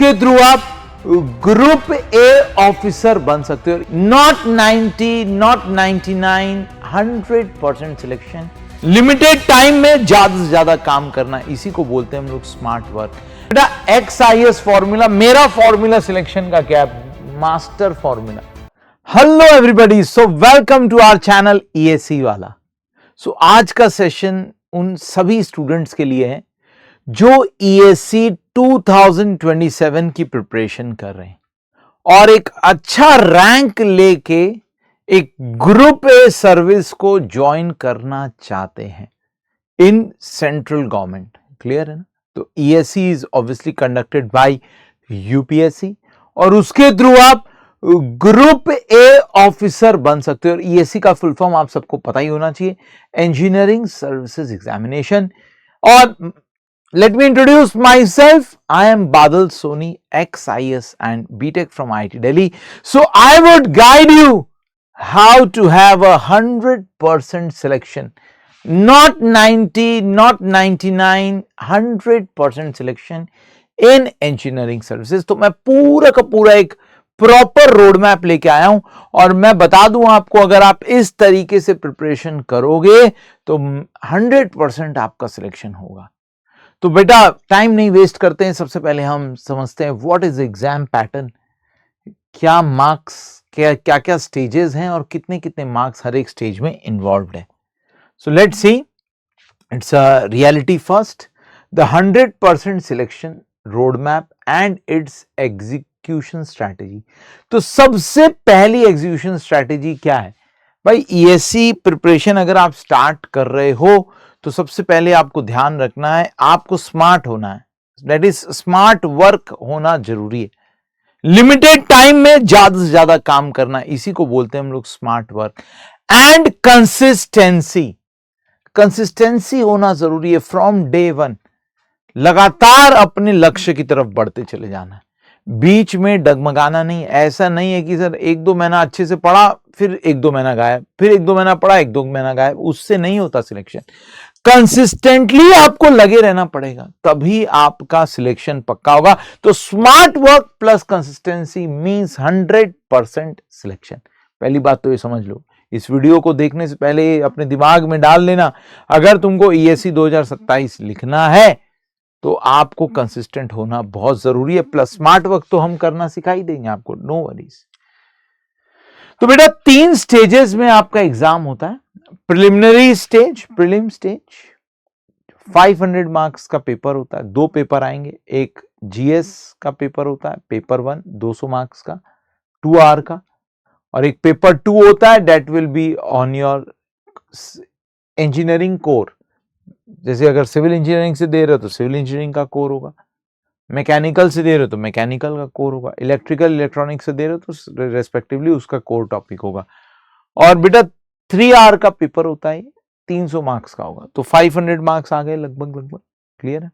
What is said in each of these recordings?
उसके थ्रू आप group A officer बन सकते हो। Not 90, not 99, 100% selection. Limited time में ज्यादा से ज्यादा काम करना, इसी को बोलते हैं हम लोग स्मार्ट वर्क। बेटा XIS फॉर्मूला, मेरा फॉर्मूला सिलेक्शन का क्या है? Master formula. Hello everybody, so welcome to our channel ESE वाला। सो आज का सेशन उन सभी स्टूडेंट्स के लिए है जो ESE 2027 की प्रिपरेशन कर रहे हैं और एक अच्छा रैंक लेके एक ग्रुप ए सर्विस को ज्वाइन करना चाहते हैं इन सेंट्रल गवर्नमेंट। क्लियर है ना? तो ESE is obviously conducted by UPSC और उसके थ्रू आप ग्रुप ए ऑफिसर बन सकते हो। और ESE का फुल फॉर्म आप सबको पता ही होना चाहिए, इंजीनियरिंग सर्विसेज एग्जामिनेशन। और let me introduce myself. I am Badal Soni, XIS and BTech from IIT Delhi. So I would guide you how to have 100% selection. Not 90, not 99, 100% selection in engineering services. तो मैं पूरा का पूरा एक proper road map लेके आया हूं और मैं बता दूं आपको, अगर आप इस तरीके से प्रिपरेशन करोगे तो 100% आपका सिलेक्शन होगा। तो बेटा टाइम नहीं वेस्ट करते हैं, सबसे पहले हम समझते हैं व्हाट इज एग्जाम पैटर्न, क्या मार्क्स, क्या क्या स्टेजेस हैं और कितने कितने मार्क्स हर एक स्टेज में इन्वॉल्व्ड है। So let's see, it's a reality first, the 100% selection road map and it's execution strategy. तो सबसे पहली एग्जीक्यूशन स्ट्रैटेजी क्या है भाई? ESE प्रिपरेशन अगर आप स्टार्ट कर रहे हो तो सबसे पहले आपको ध्यान रखना है, आपको स्मार्ट होना है, दैट इज स्मार्ट वर्क होना जरूरी है। लिमिटेड टाइम में ज्यादा से ज्यादा काम करना, इसी को बोलते हैं हम लोग स्मार्ट वर्क। एंड कंसिस्टेंसी होना जरूरी है फ्रॉम डे वन। लगातार अपने लक्ष्य की तरफ बढ़ते चले जाना है, बीच में डगमगाना नहीं। ऐसा नहीं है कि सर 1-2 महीना अच्छे से पढ़ा, फिर 1-2 महीना गायब, फिर 1-2 महीना पढ़ा, 1-2 महीना गायब, उससे नहीं होता सिलेक्शन। कंसिस्टेंटली आपको लगे रहना पड़ेगा, तभी आपका सिलेक्शन पक्का होगा। तो smart work plus consistency means 100% selection. पहली बात तो ये समझ लो, इस वीडियो को देखने से पहले अपने दिमाग में डाल लेना, अगर तुमको ESE 2027 लिखना है तो आपको कंसिस्टेंट होना बहुत जरूरी है। प्लस स्मार्ट वर्क तो हम करना सिखाई देंगे आपको, नो वरीज। तो बेटा 3 स्टेजेस में आपका एग्जाम होता है। Preliminary stage, prelim stage 500 marks का पेपर होता है, 2 पेपर आएंगे। एक GS का पेपर होता है, पेपर 1 200 मार्क्स का 2 आवर का, और एक पेपर 2 होता है, that will be on your engineering core. जैसे अगर सिविल इंजीनियरिंग से दे रहे हो तो सिविल इंजीनियरिंग का कोर होगा, मैकेनिकल से दे रहे हो तो मैकेनिकल का कोर होगा, इलेक्ट्रिकल इलेक्ट्रॉनिक्स से दे रहे हो तो रेस्पेक्टिवली उसका कोर टॉपिक होगा। और बेटा 3 आवर का पेपर होता है, 300 मार्क्स का होगा, तो 500 मार्क्स आ गए लगभग। क्लियर है?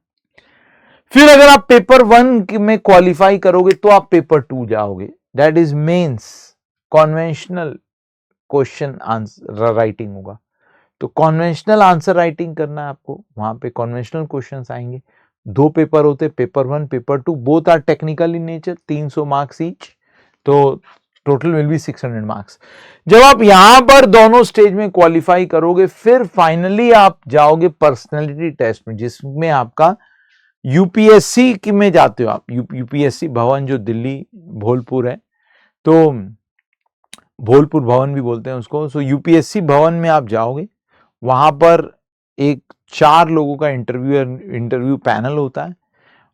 फिर अगर आप पेपर 1 में क्वालिफाई करोगे तो आप पेपर 2 जाओगे, that is mains, conventional question answer writing होगा। तो कॉन्वेंशनल आंसर राइटिंग करना है आपको, वहां पे कॉन्वेंशनल क्वेश्चंस आएंगे। 2 पेपर होते, paper 1 paper 2, both are technical in nature, 300 marks each, तो टोटल विल बी 600 मार्क्स। जब आप यहां पर दोनों स्टेज में क्वालिफाई करोगे, फिर फाइनली आप जाओगे पर्सनैलिटी टेस्ट में, जिसमें आपका UPSC की में जाते हो आप, UPSC भवन जो दिल्ली भोलपुर है, तो भोलपुर भवन भी बोलते हैं उसको। सो UPSC भवन में आप जाओगे, वहां पर एक 4 लोगों का इंटरव्यू पैनल होता है,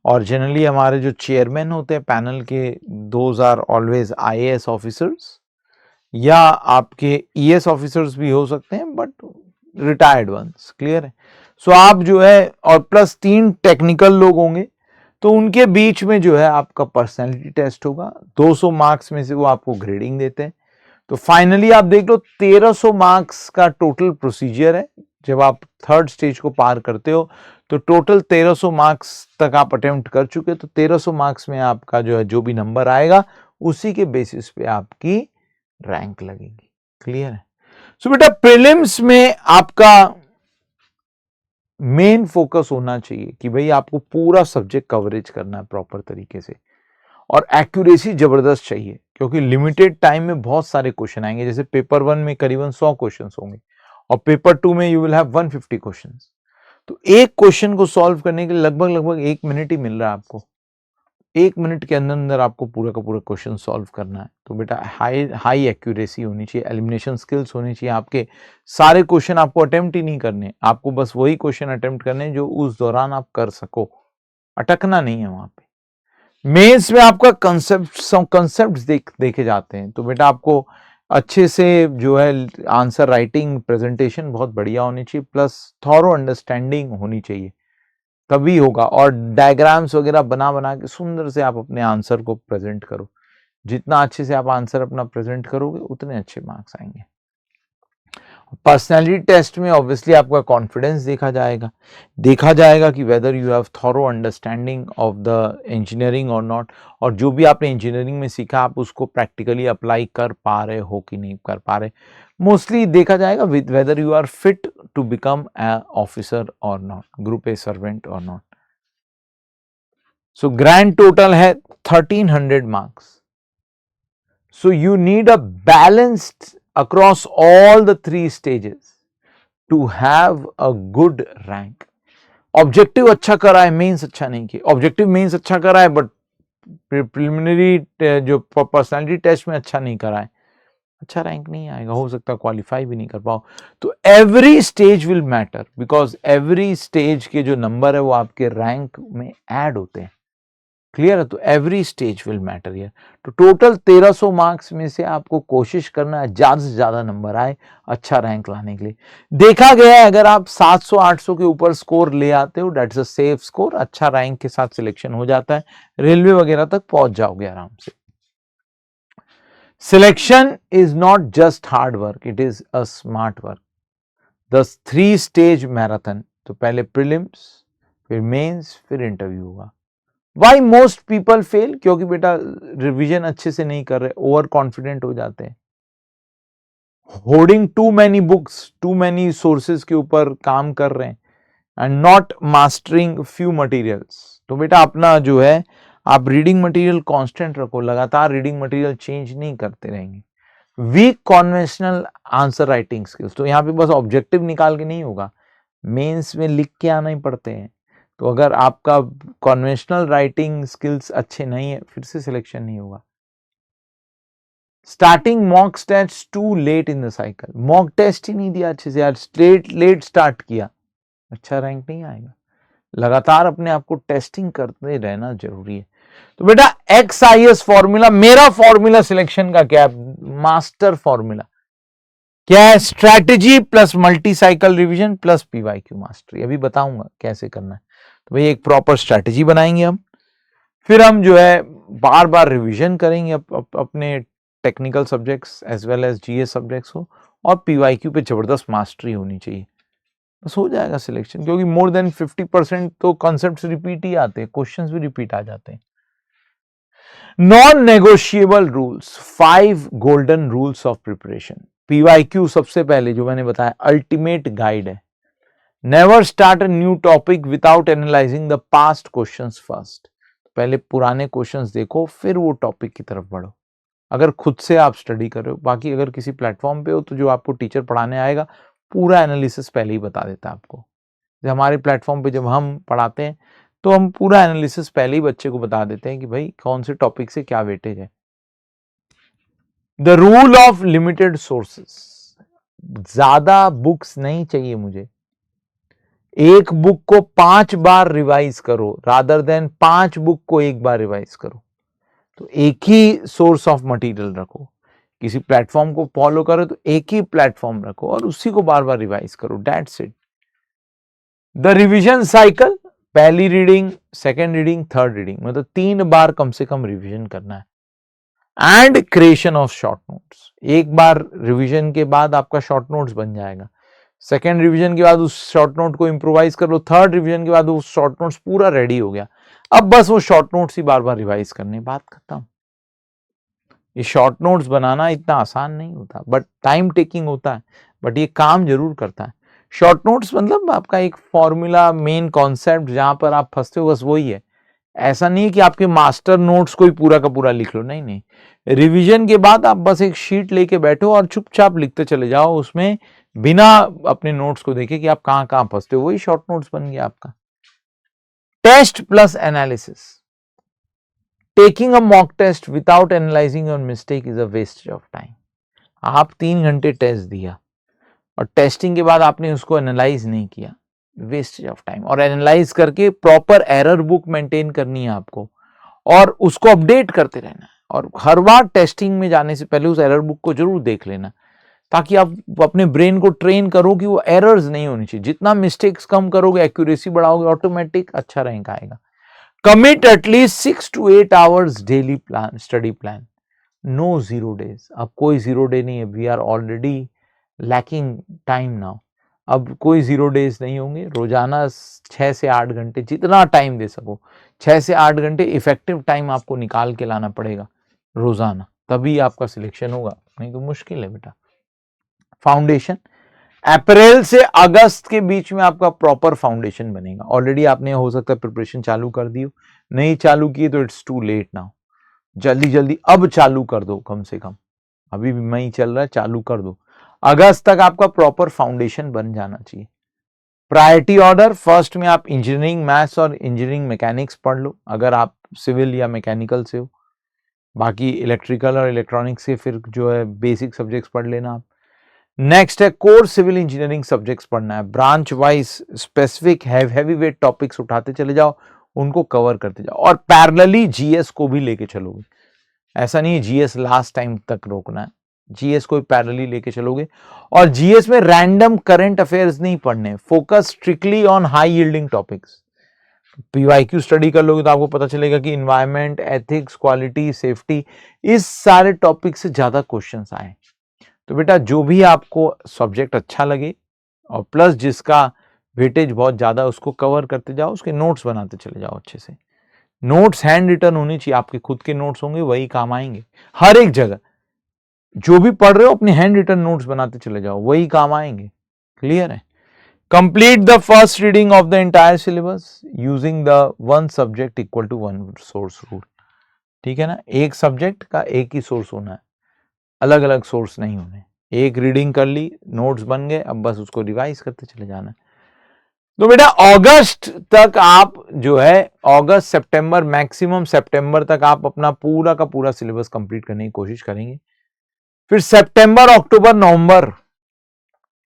और जनरली हमारे जो चेयरमैन होते हैं पैनल के, those are always IAS officers या आपके ES ऑफिसर्स भी हो सकते हैं, बट रिटायर्ड वंस। क्लियर है? सो आप जो है, और प्लस 3 टेक्निकल लोग होंगे, तो उनके बीच में जो है आपका पर्सनैलिटी टेस्ट होगा। 200 मार्क्स में से वो आपको ग्रेडिंग देते हैं। तो फाइनली आप देख लो 1300 मार्क्स का टोटल प्रोसीजर है। जब आप 3rd स्टेज को पार करते हो तो टोटल 1300 मार्क्स तक आप अटेम्प्ट कर चुके, तो 1300 मार्क्स में आपका जो है, जो भी नंबर आएगा उसी के बेसिस पे आपकी रैंक लगेगी। क्लियर है? सो बेटा प्रीलिम्स में आपका मेन फोकस होना चाहिए कि भाई आपको पूरा सब्जेक्ट कवरेज करना है प्रॉपर तरीके से। और एक्यूरेसी जबरदस्त चाहिए, क्योंकि लिमिटेड टाइम में बहुत सारे क्वेश्चन आएंगे। जैसे पेपर 1 में करीबन 100 क्वेश्चन होंगे और पेपर 2 में यू विल हैव 150 क्वेश्चन। तो एक क्वेश्चन को सॉल्व करने के लिए लगभग 1 मिनट ही मिल रहा है आपको। 1 मिनट के अंदर अंदर आपको पूरा का पूरा क्वेश्चन सॉल्व करना है। तो बेटा हाई एक्यूरेसी होनी चाहिए, एलिमिनेशन स्किल्स होनी चाहिए आपके। सारे क्वेश्चन आपको अटेम्प्ट ही नहीं करने, आपको बस वही क्वेश्चन अटेम्प्ट करने जो उस दौरान आप कर सको, अटकना नहीं है वहां पे। मेंस में आपका कंसेप्ट देखे जाते हैं। तो बेटा आपको अच्छे से जो है आंसर राइटिंग, प्रेजेंटेशन बहुत बढ़िया होनी चाहिए, प्लस थॉरो अंडरस्टैंडिंग होनी चाहिए, तभी होगा। और डायग्राम्स वगैरह बना बना के सुंदर से आप अपने आंसर को प्रेजेंट करो। जितना अच्छे से आप आंसर अपना प्रेजेंट करोगे उतने अच्छे मार्क्स आएंगे। पर्सनालिटी टेस्ट में ऑब्वियसली आपका कॉन्फिडेंस देखा जाएगा कि whether you have thorough understanding of the engineering और नॉट, और जो भी आपने इंजीनियरिंग में सीखा आप उसको प्रैक्टिकली अप्लाई कर पा रहे हो कि नहीं कर पा रहे। मोस्टली देखा जाएगा with whether you are fit to become a officer और नॉट, ग्रुप ए सर्वेंट और नॉट। सो ग्रैंड टोटल है 1300 marks. So you need a balanced across all the 3 stages to have a good rank. Objective अच्छा करा है, mains अच्छा नहीं किया। Objective mains अच्छा करा है बट प्रिलिमिनरी जो पर्सनालिटी टेस्ट में अच्छा नहीं करा है, अच्छा रैंक नहीं आएगा, हो सकता है क्वालिफाई भी नहीं कर पाओ। तो every stage will matter, because every stage के जो नंबर है वो आपके रैंक में ऐड होते हैं। क्लियर है? तो every stage will matter here. तो टोटल 1300 मार्क्स में से आपको कोशिश करना है ज्यादा से ज्यादा नंबर आए अच्छा रैंक लाने के लिए। देखा गया है अगर आप 700-800 के ऊपर स्कोर ले आते हो, दैट्स अ सेफ स्कोर, अच्छा रैंक के साथ सिलेक्शन हो जाता है, रेलवे वगैरह तक पहुंच जाओगे आराम से। Selection is not just hard work, it is a smart work. The 3 stage marathon, तो पहले प्रीलिम्स, फिर मेंस, फिर इंटरव्यू होगा। Why most people fail? क्योंकि बेटा रिवीजन अच्छे से नहीं कर रहे, ओवर कॉन्फिडेंट हो जाते हैं, hoarding too many books, too many sources के ऊपर काम कर रहे हैं, and not mastering few materials. तो बेटा अपना जो है आप रीडिंग मटेरियल कांस्टेंट रखो, लगातार रीडिंग मटेरियल चेंज नहीं करते रहेंगे। Weak conventional answer writing skills, तो यहाँ पे बस ऑब्जेक्टिव निकाल के नहीं होगा, मेंस में लिख के आना ही पड़ते हैं। तो अगर आपका कन्वेंशनल राइटिंग स्किल्स अच्छे नहीं है, फिर से सिलेक्शन नहीं होगा। Starting mock test too late in the cycle, mock test ही नहीं दिया अच्छे से यार, स्ट्रेट लेट स्टार्ट किया, अच्छा रैंक नहीं आएगा। लगातार अपने आप को टेस्टिंग करते रहना जरूरी है। तो बेटा XIS फॉर्मूला, मेरा फॉर्मूला सिलेक्शन का क्या है? मास्टर फॉर्मूला क्या है? Strategy plus multi cycle revision plus PYQ mastery. अभी बताऊंगा कैसे करना है। तो भाई एक प्रॉपर स्ट्रैटेजी बनाएंगे हम, फिर हम जो है बार बार रिवीजन करेंगे अपने technical subjects as well as GS subjects को, और PYQ पे जबरदस्त मास्टरी होनी चाहिए, बस हो जाएगा सिलेक्शन। क्योंकि मोर देन 50% तो कॉन्सेप्ट्स रिपीट ही आते हैं, क्वेश्चंस भी रिपीट आ जाते हैं। Non negotiable rules, 5 golden rules of preparation. PYQ सबसे पहले जो मैंने बताया अल्टीमेट गाइड है। Never start a new topic without analysing the past questions first. पहले पुराने क्वेश्चंस देखो, फिर वो टॉपिक की तरफ बढ़ो, अगर खुद से आप स्टडी कर रहे हो। बाकी अगर किसी प्लेटफॉर्म पे हो तो जो आपको टीचर पढ़ाने आएगा पूरा एनालिसिस पहले ही बता देता है आपको। हमारे प्लेटफॉर्म पे जब हम पढ़ाते हैं तो हम पूरा एनालिसिस पहले ही बच्चे को बता देते हैं कि भाई कौन से टॉपिक से क्या वेटेज है। The rule of limited sources, ज्यादा बुक्स नहीं चाहिए मुझे, एक बुक को 5 बार रिवाइज करो रादर देन 5 बुक को एक बार रिवाइज करो। तो एक ही सोर्स ऑफ मटेरियल रखो, किसी प्लेटफॉर्म को फॉलो करो तो एक ही प्लेटफॉर्म रखो और उसी को बार बार रिवाइज करो, that's it. The revision cycle, पहली reading, second reading, third reading, मतलब 3 बार कम से कम रिवीजन करना है। And creation of short notes, एक बार रिवीजन के बाद आपका शॉर्ट नोट्स बन जाएगा, सेकेंड रिवीजन के बाद उस शॉर्ट नोट को इंप्रोवाइज कर लो, थर्ड रिवीजन के बाद वो शॉर्ट नोट्स पूरा रेडी हो गया, अब बस वो शॉर्ट नोट्स ही बार बार रिवाइज करने, बात खत्म। ये शॉर्ट नोट्स बनाना इतना आसान नहीं होता, बट टाइम टेकिंग होता है, बट ये काम जरूर करता है। शॉर्ट नोट्स मतलब आपका एक फॉर्मूला, मेन कॉन्सेप्ट जहां पर आप फंसते हो बस वही है, ऐसा नहीं कि आपके मास्टर नोट्स को ही पूरा का पूरा लिख लो, नहीं नहीं, रिवीजन के बाद आप बस एक शीट लेके बैठो और चुपचाप लिखते चले जाओ, उसमें बिना अपने नोट्स को देखे कि आप कहां कहां फंसते हो, वही शॉर्ट नोट्स बन गया आपका। Test plus analysis, taking a mock test without analysing your mistake is a waste of time. आप 3 घंटे टेस्ट दिया और टेस्टिंग के बाद आपने उसको एनालाइज नहीं किया, वेस्टेज ऑफ टाइम। और एनालाइज करके प्रॉपर एरर बुक मेंटेन करनी है आपको और उसको अपडेट करते रहना है, और हर बार टेस्टिंग में जाने से पहले उस एरर बुक को जरूर देख लेना, ताकि आप अपने ब्रेन को ट्रेन करो कि वो एरर्स नहीं होनी चाहिए। जितना मिस्टेक्स कम करोगे, एक्यूरेसी बढ़ाओगे, ऑटोमेटिक अच्छा रैंक आएगा। Commit at least 6 to 8 hours daily plan, study plan, no 0 days। अब कोई 0 day नहीं है, we are already lacking time now. अब कोई 0 days नहीं होंगे, रोजाना 6 से 8 घंटे, जितना टाइम दे सको 6 से 8 घंटे इफेक्टिव टाइम आपको निकाल के लाना पड़ेगा रोजाना, तभी आपका सिलेक्शन होगा, नहीं तो मुश्किल है बेटा। फाउंडेशन, अप्रैल से अगस्त के बीच में आपका प्रॉपर फाउंडेशन बनेगा। ऑलरेडी आपने हो सकता है प्रिपरेशन चालू कर दी हो, नहीं चालू की तो इट्स टू लेट नाउ, जल्दी जल्दी अब चालू कर दो, कम से कम अभी भी मई चल रहा है, चालू कर दो। अगस्त तक आपका प्रॉपर फाउंडेशन बन जाना चाहिए। प्रायोरिटी ऑर्डर, फर्स्ट में आप इंजीनियरिंग मैथ्स और इंजीनियरिंग मैकेनिक्स पढ़ लो अगर आप सिविल या मैकेनिकल से हो, बाकी इलेक्ट्रिकल और इलेक्ट्रॉनिक्स के फिर जो है बेसिक सब्जेक्ट्स पढ़ लेना आप। नेक्स्ट है कोर सिविल इंजीनियरिंग सब्जेक्ट्स पढ़ना है, branch wise specific heavy weight topics उठाते चले जाओ, उनको कवर करते जाओ, और पैरेलली जीएस को भी लेके चलोगे। ऐसा नहीं है जीएस लास्ट टाइम तक रोकना है, जीएस को पैरेलली लेके चलोगे। और जीएस में रैंडम करंट अफेयर्स नहीं पढ़ने, focus strictly on high yielding topics. PYQ study कर लोगे तो आपको पता चलेगा कि इन्वायरमेंट, एथिक्स, क्वालिटी, सेफ्टी, इस सारे टॉपिक से ज्यादा क्वेश्चंस आए। तो बेटा जो भी आपको सब्जेक्ट अच्छा लगे और प्लस जिसका वेटेज बहुत ज्यादा, उसको कवर करते जाओ, उसके नोट्स बनाते चले जाओ अच्छे से। नोट्स हैंड रिटन होनी चाहिए, आपके खुद के नोट्स होंगे वही काम आएंगे हर एक जगह। जो भी पढ़ रहे हो अपने हैंड रिटन नोट्स बनाते चले जाओ, वही काम आएंगे। क्लियर है? Complete the first reading of the entire syllabus using the 1 subject equal to 1 source rule. ठीक है ना, एक सब्जेक्ट का एक ही सोर्स होना है, अलग अलग सोर्स नहीं होने। एक रीडिंग कर ली, नोट्स बन गए, अब बस उसको रिवाइज करते चले जाना है। तो बेटा अगस्त तक आप जो है, अगस्त सितंबर, मैक्सिमम सितंबर तक आप अपना पूरा का पूरा सिलेबस कंप्लीट करने की कोशिश करेंगे। फिर सितंबर, अक्टूबर, नवंबर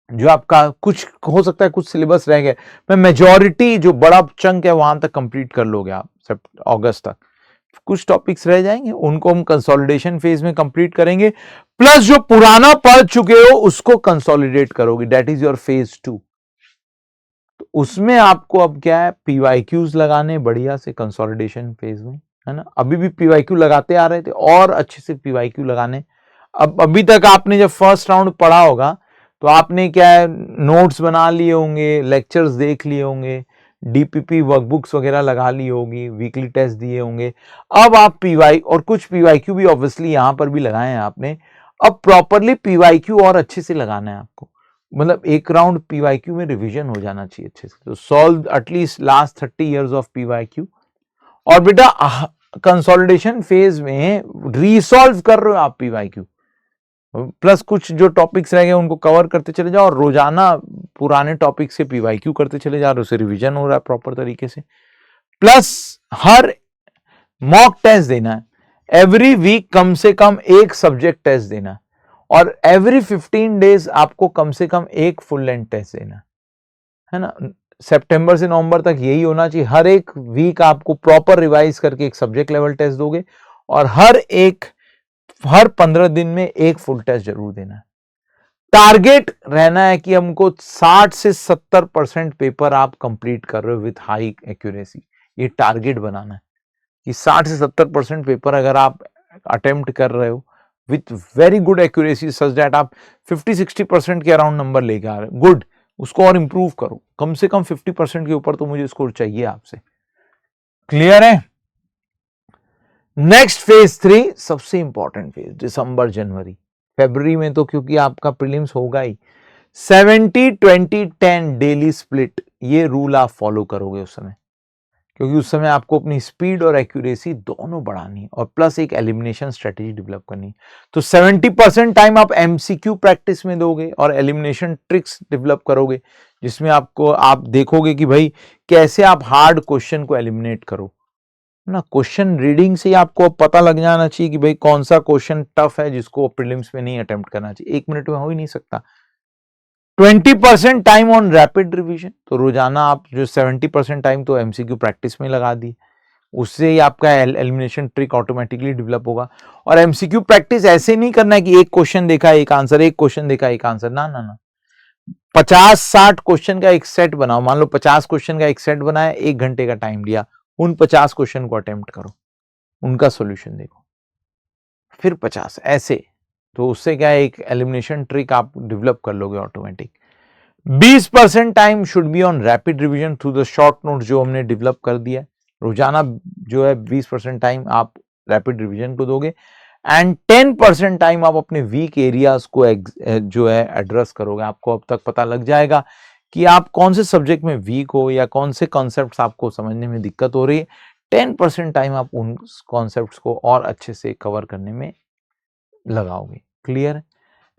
जो आपका कुछ हो सकता है कुछ सिलेबस रह गए, मैं मेजॉरिटी जो बड़ा चंक है वहां तक कंप्लीट कर लोगे आप अगस्त तक। कुछ टॉपिक्स रह जाएंगे, उनको हम कंसोलिडेशन फेज में कंप्लीट करेंगे, प्लस जो पुराना पढ़ चुके हो उसको कंसोलिडेट करोगे, दैट इज योर फेज 2। तो उसमें आपको अब क्या है, पीवाईक्यूज लगाने बढ़िया से कंसोलिडेशन फेज में, है ना। अभी भी पीवाईक्यू लगाते आ रहे थे, और अच्छे से पीवाईक्यू लगाने। अब अभी तक आपने जब फर्स्ट राउंड पढ़ा होगा तो आपने क्या है, नोट्स बना लिए होंगे, लेक्चर्स देख लिए होंगे, डीपीपी वर्कबुक्स वगैरह लगा ली होगी, वीकली टेस्ट दिए होंगे। अब आप पीवाई और कुछ पीवाईक्यू भी ऑब्वियसली यहां पर भी लगाए हैं आपने, अब प्रॉपरली पीवाईक्यू और अच्छे से लगाना है आपको। मतलब एक राउंड पीवाईक्यू में रिवीजन हो जाना चाहिए अच्छे से, तो solve at least last 30 years of PYQ. और बेटा कंसोलिडेशन फेज में रीसॉल्व कर रहे हो आप पीवाईक्यू, प्लस कुछ जो टॉपिक्स रह गए उनको कवर करते चले जाओ, और रोजाना पुराने टॉपिक से पीवाईक्यू करते चले जाओ, उससे रिवीजन हो रहा है प्रॉपर तरीके से। प्लस हर मॉक टेस्ट देना है, एवरी वीक कम से कम एक सब्जेक्ट टेस्ट देना है, और एवरी 15 डेज आपको कम से कम एक फुल लेंथ टेस्ट देना है ना। सितंबर से नवंबर तक यही होना चाहिए, हर एक वीक आपको प्रॉपर रिवाइज करके एक सब्जेक्ट लेवल टेस्ट दोगे, और हर 15 दिन में एक फुल टेस्ट जरूर देना है। टारगेट रहना है कि हमको 60 से 70% पेपर आप कंप्लीट कर रहे हो विथ हाई एक्यूरेसी, ये टारगेट बनाना है कि 60 से 70% पेपर अगर आप अटेम्प्ट कर रहे हो with very good accuracy, such that आप 50-60% के अराउंड नंबर लेके आ रहे हो, गुड, उसको और इंप्रूव करो, कम से कम 50% के ऊपर तो मुझे स्कोर चाहिए आपसे। क्लियर है? नेक्स्ट फेज 3 सबसे इंपॉर्टेंट फेज, दिसंबर जनवरी। फरवरी में तो क्योंकि आपका प्रीलिम्स होगा ही, 70-20-10 डेली स्प्लिट, ये रूल आप फॉलो करोगे उस समय, क्योंकि उस समय आपको अपनी स्पीड और एक्यूरेसी दोनों बढ़ानी है और प्लस एक एलिमिनेशन स्ट्रेटेजी डेवलप करनी है। तो 70% टाइम आप एमसीक्यू प्रैक्टिस में दोगे और एलिमिनेशन ट्रिक्स डेवलप करोगे, जिसमें आप देखोगे कि भाई कैसे आप हार्ड क्वेश्चन को एलिमिनेट करो ना। क्वेश्चन रीडिंग से ही आपको पता लग जाना चाहिए कि भाई कौन सा क्वेश्चन टफ है जिसको प्रीलिम्स में नहीं अटेम्प्ट करना चाहिए। 1 मिनट में हो ही नहीं सकता। 20% टाइम ऑन रैपिड रिवीजन, तो रोजाना आप जो 70% टाइम तो एमसीक्यू प्रैक्टिस में लगा दी, उससे ही आपका एलिमिनेशन ट्रिक ऑटोमेटिकली डेवलप होगा। और एमसीक्यू प्रैक्टिस ऐसे नहीं करना है कि एक क्वेश्चन देखा एक आंसर, एक क्वेश्चन देखा एक आंसर, ना ना ना। 50-60 क्वेश्चन का एक सेट बनाओ। मान लो 50 क्वेश्चन का एक सेट बनाया, 1 घंटे का टाइम लिया, उन 50 क्वेश्चन को अटेम्प्ट करो, उनका सॉल्यूशन देखो, फिर 50 ऐसे। तो उससे क्या है, एक एलिमिनेशन ट्रिक आप डेवलप कर लोगे automatic. 20% time should be on rapid revision through the short note जो हमने डेवलप कर दिया है। रोजाना जो है 20% टाइम आप रैपिड रिवीजन को दोगे एंड 10% टाइम आप अपने वीक एरियाज को जो है एड्रेस करोगे। आपको अब तक पता लग जाएगा कि आप कौन से सब्जेक्ट में वीक हो या कौन से कॉन्सेप्ट्स आपको समझने में दिक्कत हो रही है। 10% टाइम आप उन कॉन्सेप्ट्स को और अच्छे से कवर करने में लगाओगे। Clear?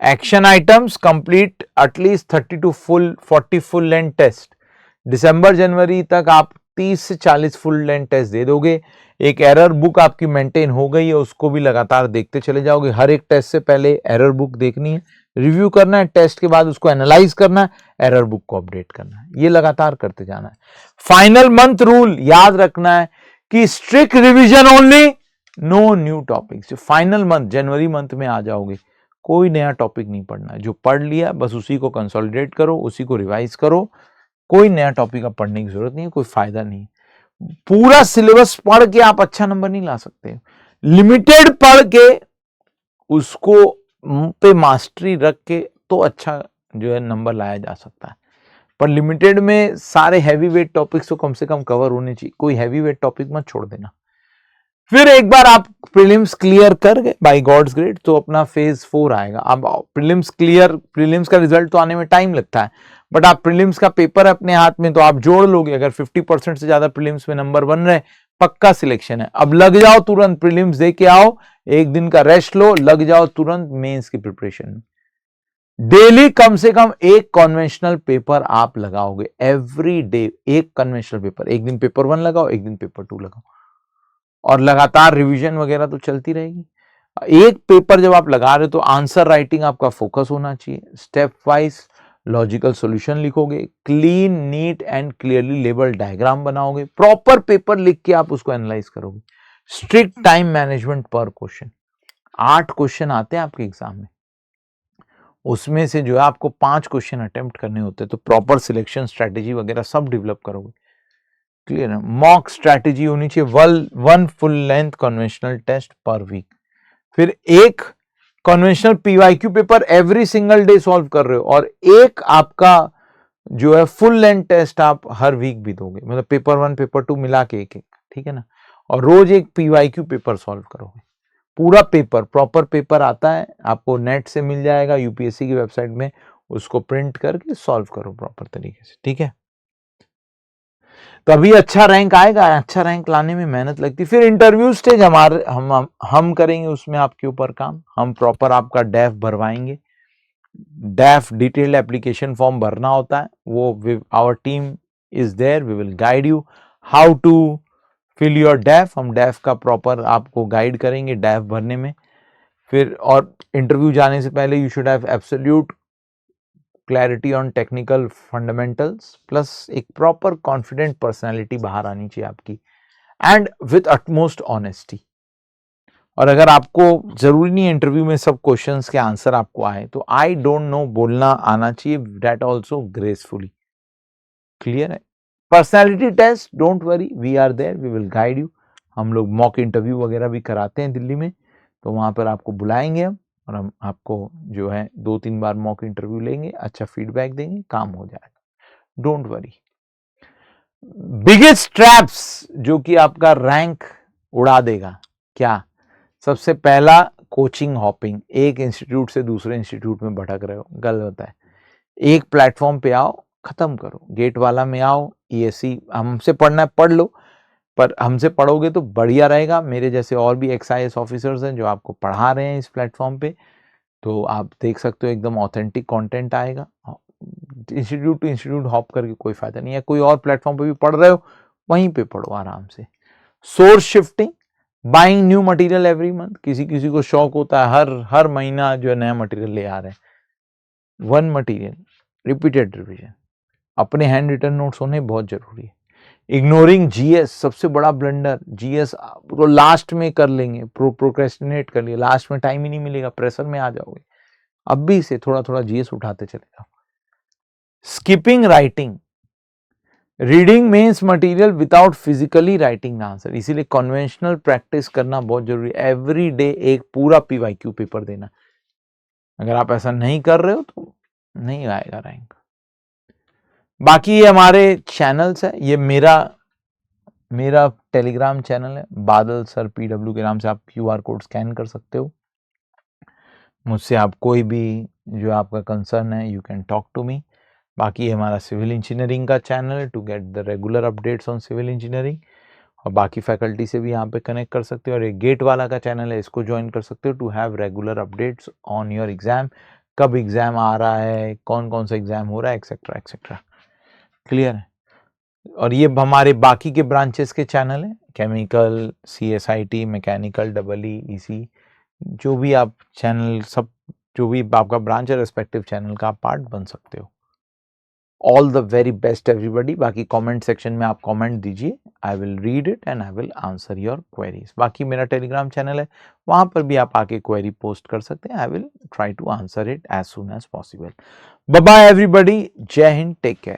Action items complete at least 30 to 40 full length test. दिसंबर जनवरी तक आप 30 से 40 फुल लेंथ टेस्ट दे दोगे। एक एरर बुक आपकी मेंटेन हो गई है, उसको भी लगातार देखते चले जाओगे। हर एक टेस्ट से पहले एरर बुक देखनी है, रिव्यू करना है, टेस्ट के बाद उसको एनालाइज करना है, एरर बुक को अपडेट करना है, ये लगातार करते जाना है। फाइनल मंथ रूल याद रखना है कि strict revision only, no new topics. Final month जनवरी मंथ में आ जाओगे, कोई नया टॉपिक नहीं पढ़ना है। जो पढ़ लिया बस उसी को कंसोलिडेट करो, उसी को रिवाइज करो। कोई नया टॉपिक अब पढ़ने की जरूरत नहीं है, कोई फायदा नहीं। पूरा सिलेबस पढ़ के आप अच्छा नंबर नहीं ला सकते। लिमिटेड पढ़ के उसको पे मास्टरी रख के तो अच्छा जो है नंबर लाया जा सकता है। पर लिमिटेड में सारे हैवी वेट टॉपिक्स तो कम से कम कवर होने चाहिए। कोई हैवी वेट टॉपिक मत छोड़ देना। फिर एक बार आप प्रीलिम्स क्लियर कर गए बाय गॉड्स ग्रेड, तो अपना फेज 4 आएगा। अब प्रीलिम्स का रिजल्ट तो आने में टाइम लगता है, बट आप प्रीलिम्स का पेपर अपने हाथ में तो आप जोड़ लोगे। अगर 50% से ज्यादा प्रीलिम्स में नंबर बन रहे, पक्का सिलेक्शन है। अब लग जाओ तुरंत, प्रीलिम्स दे के आओ, एक दिन का रेस्ट लो, लग जाओ तुरंत मेंस की प्रिपरेशन में। डेली कम से कम एक कन्वेंशनल पेपर आप लगाओगे, एवरी डे एक कन्वेंशनल पेपर। एक दिन पेपर 1 लगाओ, एक दिन पेपर 2 लगाओ, और लगातार रिवीजन वगैरह तो चलती रहेगी। एक पेपर जब आप लगा रहे हो तो आंसर राइटिंग आपका फोकस होना चाहिए। स्टेप वाइज लॉजिकल सॉल्यूशन लिखोगे, clean neat and clearly label diagram बनाओगे, प्रॉपर पेपर लिख के आप उसको एनालाइज करोगे। स्ट्रिक्ट टाइम मैनेजमेंट पर क्वेश्चन। 8 क्वेश्चन आते हैं आपके एग्जाम में, उसमें से जो है आपको 5 क्वेश्चन अटेम्प्ट करने होते हैं, तो प्रॉपर सिलेक्शन स्ट्रेटेजी वगैरह सब डेवलप करोगे। क्लियर है? मॉक स्ट्रैटेजी होनी चाहिए, 1 full length conventional test per week. फिर एक conventional PYQ paper every single day solve कर रहे हो, और एक आपका जो है फुल लेंथ टेस्ट आप हर वीक भी दोगे, मतलब पेपर 1 पेपर 2 मिला के एक, ठीक है ना। और रोज एक पीवाईक्यू पेपर सॉल्व करोगे। पूरा पेपर, प्रॉपर पेपर आता है आपको, नेट से मिल जाएगा, यूपीएससी की वेबसाइट में, उसको प्रिंट करके सॉल्व करो प्रॉपर तरीके से, ठीक है। तभी अच्छा रैंक आएगा। अच्छा रैंक लाने में मेहनत लगती। फिर इंटरव्यू स्टेज हम करेंगे उसमें आपके ऊपर काम। हम प्रॉपर आपका डैफ भरवाएंगे। डैफ डिटेल्ड एप्लीकेशन फॉर्म भरना होता है, वो our team is there, we will guide you how to fill your DAF. हम डैफ का प्रॉपर आपको गाइड करेंगे डैफ भरने में। फिर और इंटरव्यू जाने से पहले you should have absolute clarity on technical fundamentals, plus एक प्रॉपर कॉन्फिडेंट पर्सनैलिटी बाहर आनी चाहिए आपकी, एंड विथ अटमोस्ट ऑनेस्टी। और अगर आपको जरूरी नहीं इंटरव्यू में सब क्वेश्चंस के आंसर आपको आए, तो आई डोंट नो बोलना आना चाहिए, दैट ऑल्सो ग्रेसफुली। क्लियर है? Personality test, don't worry, we are there, we will guide you. हम लोग मॉक इंटरव्यू वगैरह भी कराते हैं दिल्ली में, तो वहां पर आपको बुलाएंगे हम, और हम आपको जो है 2-3 बार मॉक इंटरव्यू लेंगे, अच्छा फीडबैक देंगे, काम हो जाएगा, डोंट वरी। बिगेस्ट ट्रैप्स जो कि आपका रैंक उड़ा देगा, क्या? सबसे पहला, कोचिंग हॉपिंग। एक इंस्टीट्यूट से दूसरे इंस्टीट्यूट में भटक रहे हो, गलत है। एक प्लेटफॉर्म पे आओ, खत्म करो। गेट वाला में आओ, ईएससी हमसे पढ़ना है पढ़ लो, पर हमसे पढ़ोगे तो बढ़िया रहेगा। मेरे जैसे और भी XIS ऑफिसर्स हैं जो आपको पढ़ा रहे हैं इस प्लेटफॉर्म पे, तो आप देख सकते हो एकदम ऑथेंटिक कंटेंट आएगा। इंस्टीट्यूट टू इंस्टीट्यूट हॉप करके कोई फायदा नहीं है। कोई और प्लेटफॉर्म पे भी पढ़ रहे हो, वहीं पे पढ़ो आराम से। Source shifting, buying new material every month, किसी किसी को शौक होता है हर महीना जो है नया मटेरियल ले आ रहे हैं। वन मटेरियल, रिपीटेड रिविजन, अपने हैंड रिटन नोट्स होने बहुत जरूरी है। इग्नोरिंग जीएस, सबसे बड़ा ब्लंडर। जीएस तो लास्ट में कर लेंगे, प्रोक्रेस्टिनेट कर लिए, लास्ट में टाइम ही नहीं मिलेगा, प्रेशर में आ जाओगे। अभी से थोड़ा थोड़ा जीएस उठाते चले जाओ। Skipping writing, reading mains material without physically writing answer, इसीलिए कन्वेंशनल प्रैक्टिस करना बहुत जरूरी है। एवरी डे एक पूरा PYQ पेपर देना। अगर आप ऐसा नहीं कर रहे हो तो नहीं आएगा रैंक। बाकी ये हमारे चैनल्स है, ये मेरा टेलीग्राम चैनल है बादल सर PW के नाम से, आप QR कोड स्कैन कर सकते हो। मुझसे आप कोई भी जो आपका कंसर्न है you can talk to me. बाकी ये हमारा सिविल इंजीनियरिंग का चैनल है, to get the regular updates on civil engineering, और बाकी फैकल्टी से भी यहाँ पे कनेक्ट कर सकते हो। और ये गेट वाला का चैनल है, इसको ज्वाइन कर सकते हो to have regular updates on your exam, कब एग्जाम आ रहा है, कौन कौन सा एग्जाम हो रहा है, एक्सेट्रा एक्सेट्रा। क्लियर है। और ये हमारे बाकी के ब्रांचेस के चैनल हैं, केमिकल, CSIT, मैकेनिकल, EEC, जो भी आप चैनल, सब जो भी आपका ब्रांच है रेस्पेक्टिव चैनल का आप पार्ट बन सकते हो। All the very best everybody. बाकी कमेंट सेक्शन में आप कमेंट दीजिए, I will read it and I will answer your queries. बाकी मेरा टेलीग्राम चैनल है, वहां पर भी आप आके क्वेरी पोस्ट कर सकते हैं, I will try to answer it as soon as possible. Bye bye everybody, जय हिंद, टेक केयर।